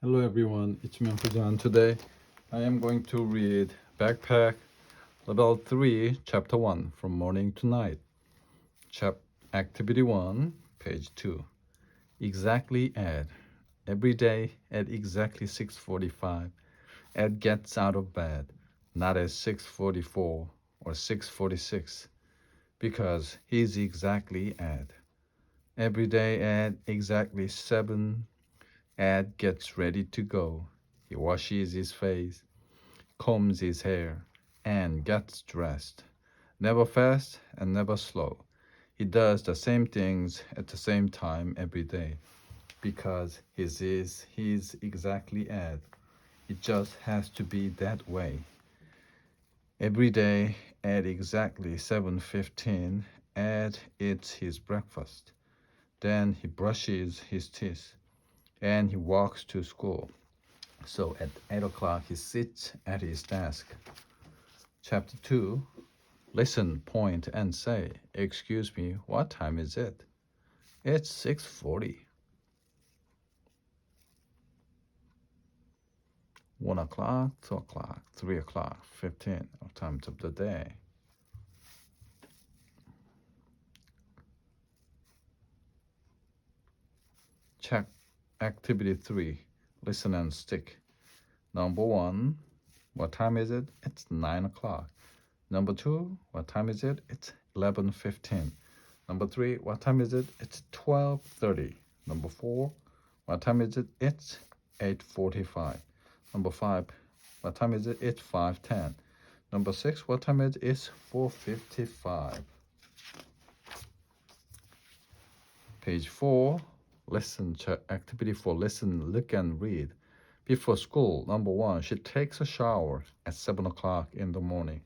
Hello everyone, it's me John. Today I am going to read Backpack Level 3, Chapter 1 from morning to night. Activity 1, page 2. Exactly Ed. Every day at exactly 6:45, Ed gets out of bed, not at 6:44 or 6:46, because he's exactly Ed. Every day at exactly 7, Ed gets ready to go. He washes his face, combs his hair, and gets dressed. Never fast and never slow. He does the same things at the same time every day because he's exactly Ed. It just has to be that way. Every day at exactly 7:15, Ed eats his breakfast. Then he brushes his teeth and he walks to school. So at 8 o'clock, he sits at his desk. Chapter 2. Listen, point, and say, "Excuse me, what time is it?" "It's 6:40. 1 o'clock, 2 o'clock, 3 o'clock, 15 times of the day. Check activity 3. Listen and stick. Number 1. What time is it? It's 9 o'clock. Number 2. What time is it? It's 11:15. Number 3. What time is it? It's 12:30. Number 4. What time is it? It's 8:45. Number 5. What time is it? It's 5:10. Number 6. What time is it? It's 4:55. Page 4. Listen. Activity 4. Listen, look, and read. Before school. Number 1. She takes a shower at 7 o'clock in the morning.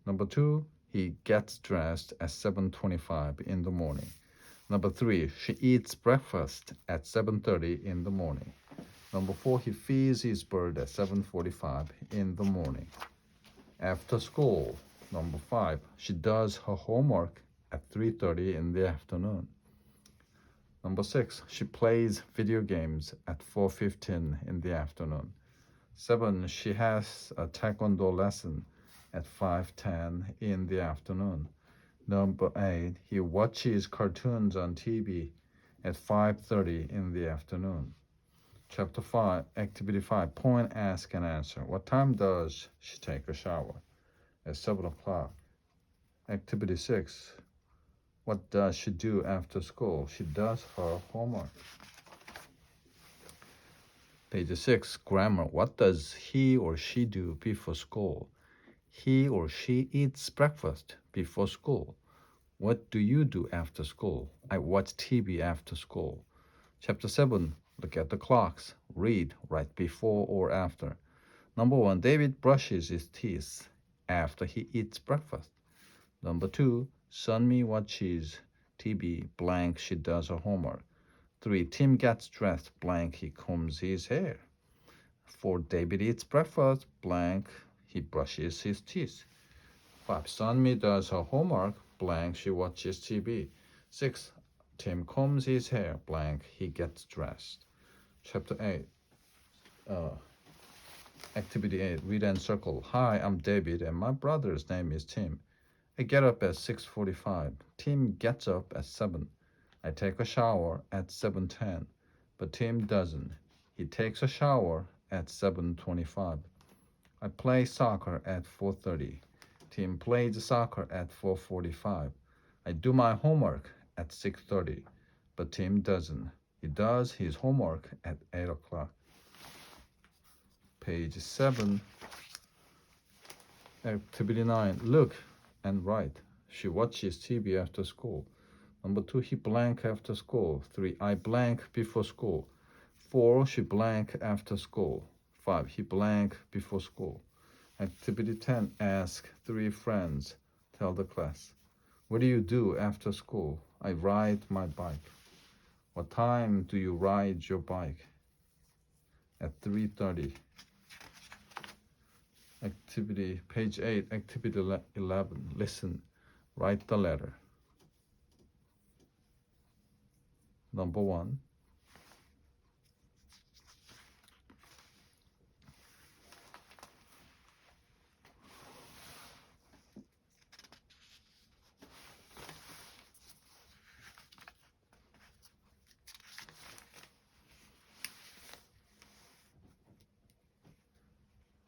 Number 2. He gets dressed at 7:25 in the morning. Number 3. She eats breakfast at 7:30 in the morning. Number 4. He feeds his bird at 7:45 in the morning. After school. Number 5. She does her homework at 3:30 in the afternoon. Number 6. She plays video games at 4:15 in the afternoon. 7. She has a taekwondo lesson at 5:10 in the afternoon. Number 8. He watches cartoons on TV at 5:30 in the afternoon. Chapter 5, Activity 5, Point, Ask, and Answer. What time does she take a shower? At 7 o'clock. Activity 6, what does she do after school? She does her homework. Page 6, Grammar. What does he or she do before school? He or she eats breakfast before school. What do you do after school? I watch TV after school. Chapter 7, Look at the clocks. Read right before or after. Number 1, David brushes his teeth after he eats breakfast. Number 2, Sunmi watches TV, blank, she does her homework. 3, Tim gets dressed, blank, he combs his hair. 4, David eats breakfast, blank, he brushes his teeth. 5, Sunmi does her homework, blank, she watches TV. 6, Tim combs his hair, blank, he gets dressed. Chapter 8, Activity 8, Read and Circle. Hi, I'm David and my brother's name is Tim. I get up at 6:45. Tim gets up at 7. I take a shower at 7:10, but Tim doesn't. He takes a shower at 7:25. I play soccer at 4:30. Tim plays soccer at 4:45. I do my homework at 6:30, but Tim doesn't. He does his homework at 8 o'clock. Page 7, Activity 9. Look and write. She watches TV after school. Number 2, he blank after school. 3, I blank before school. 4, she blank after school. 5, he blank before school. Activity 10, ask 3 friends. Tell the class. What do you do after school? I ride my bike. What time do you ride your bike? At 3:30. Activity, page 8, activity 11. Listen, write the letter. Number 1,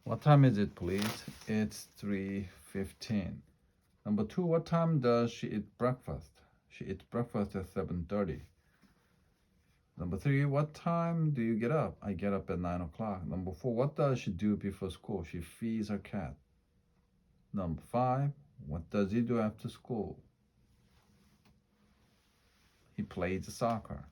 What time is it, please? It's 3:15. Number 2, what time does she eat breakfast? She eats breakfast at 7:30. Number 3, what time do you get up? I get up at 9 o'clock. Number 4, what does she do before school? She feeds her cat. Number 5, what does he do after school? He plays soccer.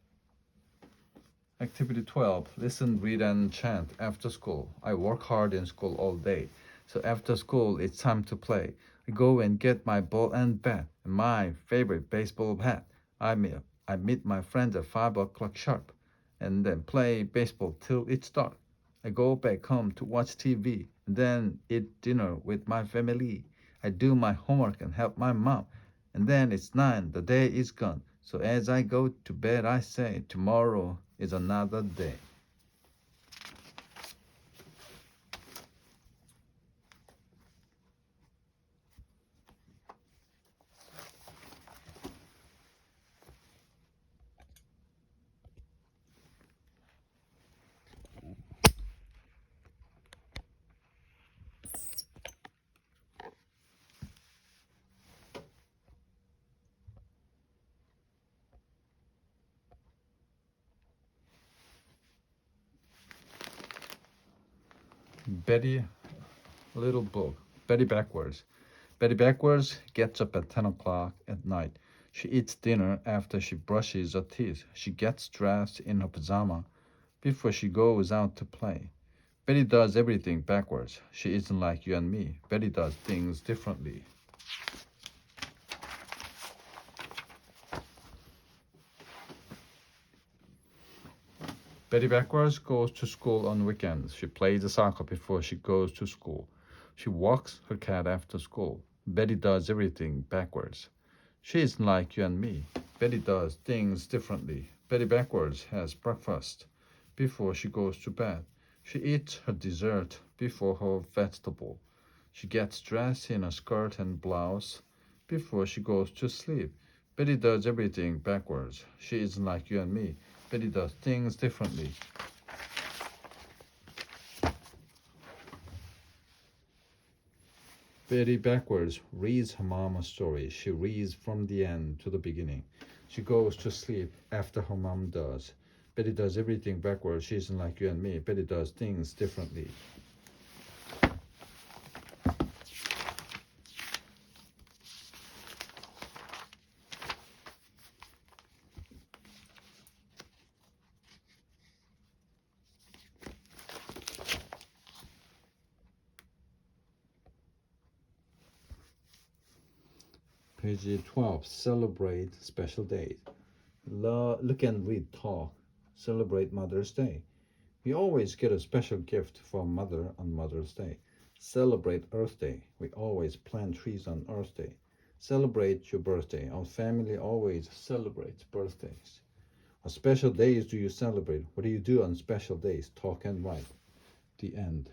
Activity 12. Listen, read, and chant after school. I work hard in school all day. So after school, it's time to play. I go and get my ball and bat and my favorite baseball hat. I meet my friends at 5 o'clock sharp and then play baseball till it's dark. I go back home to watch TV and then eat dinner with my family. I do my homework and help my mom. And then it's 9, the day is gone. So as I go to bed, I say, tomorrow is another day. Betty, little book. Betty backwards. Betty backwards gets up at 10 o'clock at night. She eats dinner after she brushes her teeth. She gets dressed in her pajama before she goes out to play. Betty does everything backwards. She isn't like you and me. Betty does things differently. Betty backwards goes to school on weekends. She plays soccer before she goes to school. She walks her cat after school. Betty does everything backwards. She isn't like you and me. Betty does things differently. Betty backwards has breakfast before she goes to bed. She eats her dessert before her vegetable. She gets dressed in a skirt and blouse before she goes to sleep. Betty does everything backwards. She isn't like you and me. Betty does things differently. Betty backwards reads her mom a story. She reads from the end to the beginning. She goes to sleep after her mom does. Betty does everything backwards. She isn't like you and me. Betty does things differently. Page 12. Celebrate special days. Look and read, talk. Celebrate Mother's Day. We always get a special gift from Mother on Mother's Day. Celebrate Earth Day. We always plant trees on Earth Day. Celebrate your birthday. Our family always celebrates birthdays. What special days do you celebrate? What do you do on special days? Talk and write. The end.